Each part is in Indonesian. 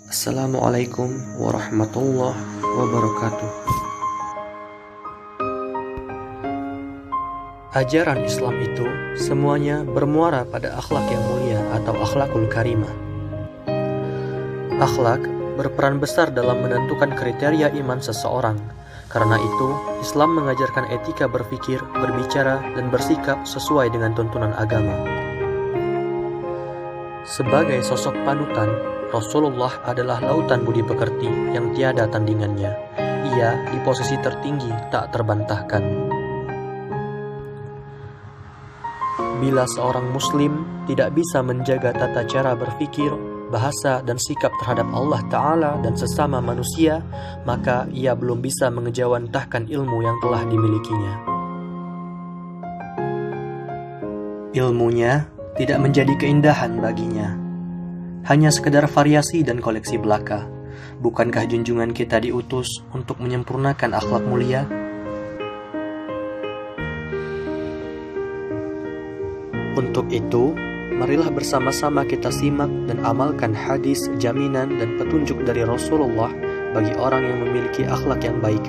Assalamualaikum warahmatullahi wabarakatuh. Ajaran Islam itu semuanya bermuara pada akhlak yang mulia atau akhlakul karimah. Akhlak berperan besar dalam menentukan kriteria iman seseorang. Karena itu, Islam mengajarkan etika berpikir, berbicara, dan bersikap sesuai dengan tuntunan agama. Sebagai sosok panutan, Rasulullah adalah lautan budi pekerti yang tiada tandingannya. Ia di posisi tertinggi tak terbantahkan. Bila seorang muslim tidak bisa menjaga tata cara berpikir, bahasa, dan sikap terhadap Allah Ta'ala dan sesama manusia, maka ia belum bisa mengejawantahkan ilmu yang telah dimilikinya. Ilmunya tidak menjadi keindahan baginya, hanya sekedar variasi dan koleksi belaka. Bukankah junjungan kita diutus untuk menyempurnakan akhlak mulia? Untuk itu, marilah bersama-sama kita simak dan amalkan hadis, jaminan, dan petunjuk dari Rasulullah bagi orang yang memiliki akhlak yang baik,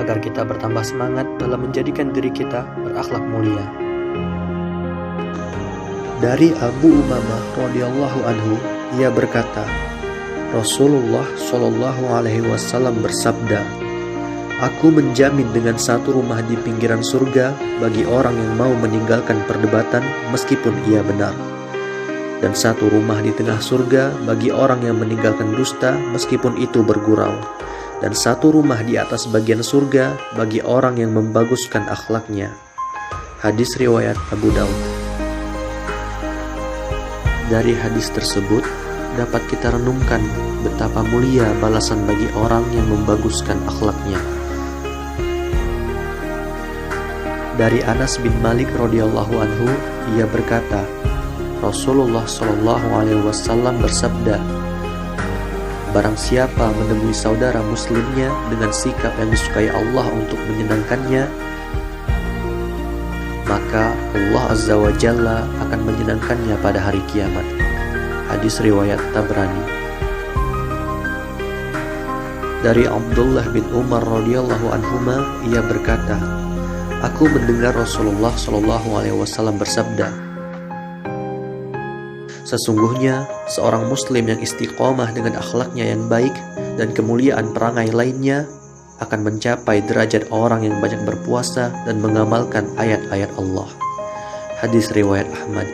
agar kita bertambah semangat dalam menjadikan diri kita berakhlak mulia. Dari Abu Umamah radhiyallahu anhu, ia berkata, Rasulullah Shallallahu alaihi wasallam bersabda, "Aku menjamin dengan satu rumah di pinggiran surga bagi orang yang mau meninggalkan perdebatan meskipun ia benar, dan satu rumah di tengah surga bagi orang yang meninggalkan dusta meskipun itu bergurau, dan satu rumah di atas bagian surga bagi orang yang membaguskan akhlaknya." Hadis riwayat Abu Daud. Dari hadis tersebut dapat kita renungkan betapa mulia balasan bagi orang yang membaguskan akhlaknya. Dari Anas bin Malik radhiyallahu anhu, ia berkata, Rasulullah Shallallahu alaihi wasallam bersabda, "Barang siapa menemui saudara muslimnya dengan sikap yang disukai Allah untuk menyenangkannya, maka Allah Azza wa Jalla akan menyenangkannya pada hari kiamat." Hadis riwayat Tabrani. Dari Abdullah bin Umar radhiyallahu anhuma, ia berkata, "Aku mendengar Rasulullah Shallallahu alaihi wasallam bersabda, sesungguhnya seorang muslim yang istiqomah dengan akhlaknya yang baik dan kemuliaan perangai lainnya akan mencapai derajat orang yang banyak berpuasa dan mengamalkan ayat-ayat Allah." Hadis riwayat Ahmad.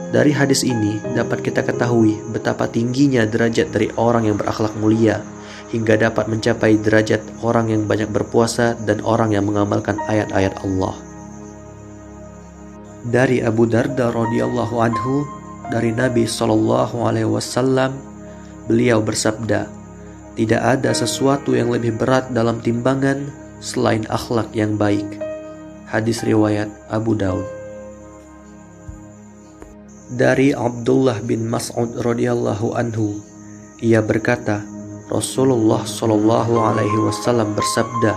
Dari hadis ini dapat kita ketahui betapa tingginya derajat dari orang yang berakhlak mulia, hingga dapat mencapai derajat orang yang banyak berpuasa dan orang yang mengamalkan ayat-ayat Allah. Dari Abu Darda radhiyallahu anhu, dari Nabi Shallallahu alaihi wasallam, beliau bersabda, "Tidak ada sesuatu yang lebih berat dalam timbangan selain akhlak yang baik." Hadis riwayat Abu Daud. Dari Abdullah bin Mas'ud radhiyallahu anhu, ia berkata, Rasulullah Shallallahu alaihi wasallam bersabda,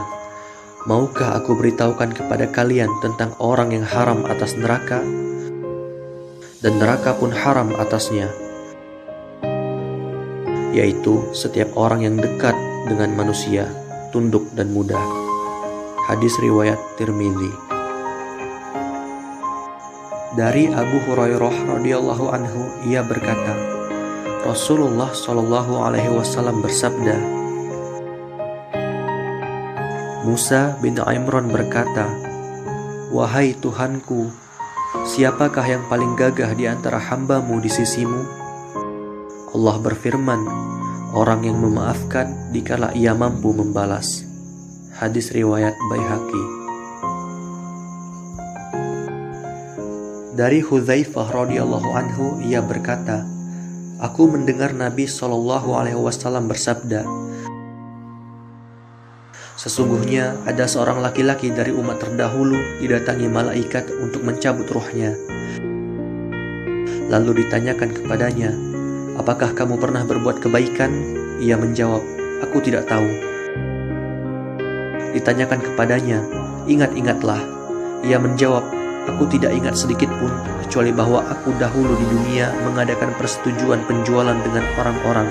"Maukah aku beritahukan kepada kalian tentang orang yang haram atas neraka, dan neraka pun haram atasnya, yaitu setiap orang yang dekat dengan manusia, tunduk dan mudah." Hadis riwayat Tirmidzi. Dari Abu Hurairah radhiyallahu anhu, ia berkata, Rasulullah Shallallahu alaihi wasallam bersabda, Musa bin Imran berkata, "Wahai Tuhanku, siapakah yang paling gagah di antara hamba-Mu di sisi-Mu?" Allah berfirman, "Orang yang memaafkan dikala ia mampu membalas." Hadis riwayat Baihaqi. Dari Hudzaifah radhiyallahu anhu, ia berkata, "Aku mendengar Nabi Shallallahu alaihi wasallam bersabda, sesungguhnya ada seorang laki-laki dari umat terdahulu didatangi malaikat untuk mencabut ruhnya. Lalu ditanyakan kepadanya, 'Apakah kamu pernah berbuat kebaikan?' Ia menjawab, 'Aku tidak tahu.' Ditanyakan kepadanya, 'Ingat-ingatlah.' Ia menjawab, 'Aku tidak ingat sedikit pun, kecuali bahwa aku dahulu di dunia mengadakan persetujuan penjualan dengan orang-orang.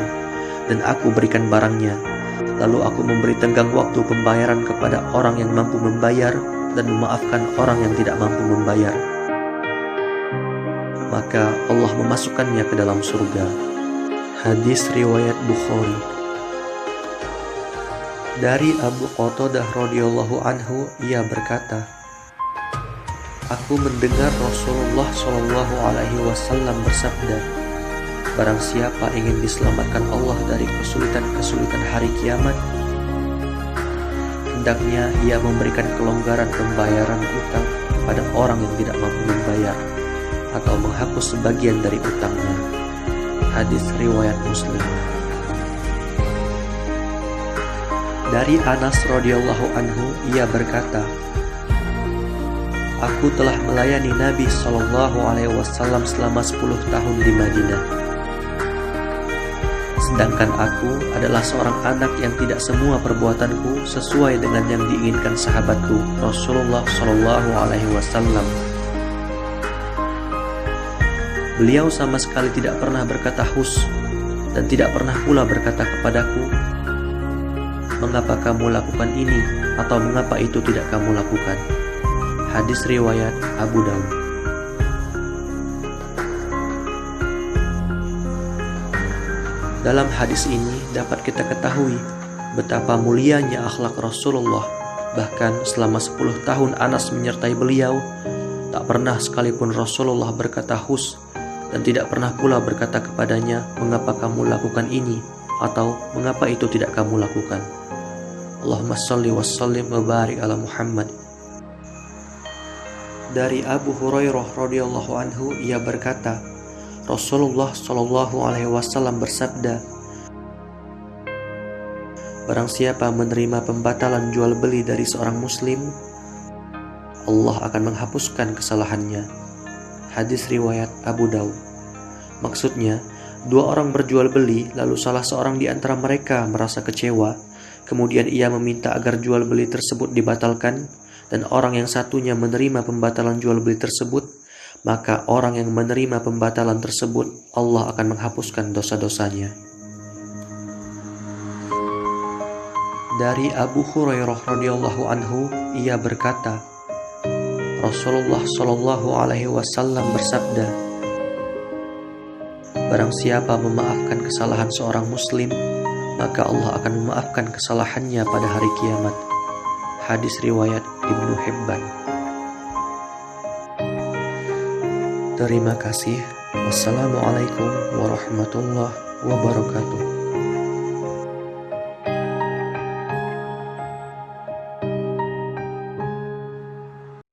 dan aku berikan barangnya. Lalu aku memberi tenggang waktu pembayaran kepada orang yang mampu membayar dan memaafkan orang yang tidak mampu membayar. Maka Allah memasukkannya ke dalam surga. Hadis riwayat Bukhari. Dari Abu Qatadah radhiyallahu anhu, ia berkata, aku mendengar Rasulullah Shallallahu Alaihi Wasallam bersabda, barang siapa ingin diselamatkan Allah dari kesulitan-kesulitan hari kiamat, hendaknya ia memberikan kelonggaran pembayaran utang kepada orang yang tidak mampu membayar, atau menghapus sebagian dari utangnya. Hadis riwayat Muslim. Dari Anas radhiyallahu anhu, ia berkata, aku telah melayani Nabi Shallallahu Alaihi Wasallam selama 10 tahun di Madinah. Sedangkan aku adalah seorang anak yang tidak semua perbuatanku sesuai dengan yang diinginkan sahabatku Rasulullah Shallallahu Alaihi Wasallam. Beliau sama sekali tidak pernah berkata hus, dan tidak pernah pula berkata kepadaku, mengapa kamu lakukan ini, atau mengapa itu tidak kamu lakukan. Hadis riwayat Abu Daud. Dalam hadis ini dapat kita ketahui betapa mulianya akhlak Rasulullah. Bahkan selama 10 tahun Anas menyertai beliau, tak pernah sekalipun Rasulullah berkata hus, dan tidak pernah pula berkata kepadanya, mengapa kamu lakukan ini, atau mengapa itu tidak kamu lakukan. Allahumma shalli wa sallim wa barik ala Muhammad. Dari Abu Hurairah radhiyallahu anhu, ia berkata, Rasulullah Shallallahu Alaihi Wasallam bersabda, barang siapa menerima pembatalan jual beli dari seorang muslim, Allah akan menghapuskan kesalahannya. Hadis riwayat Abu Daud. Maksudnya, 2 orang berjual beli, lalu salah seorang di antara mereka merasa kecewa, kemudian ia meminta agar jual beli tersebut dibatalkan, dan orang yang satunya menerima pembatalan jual beli tersebut, maka orang yang menerima pembatalan tersebut, Allah akan menghapuskan dosa-dosanya. Dari Abu Hurairah radhiyallahu anhu, ia berkata, Rasulullah Shallallahu Alaihi Wasallam bersabda, barang siapa memaafkan kesalahan seorang muslim, maka Allah akan memaafkan kesalahannya pada hari kiamat. Hadis riwayat Ibnu Hibban. Terima kasih. Wassalamualaikum warahmatullahi wabarakatuh.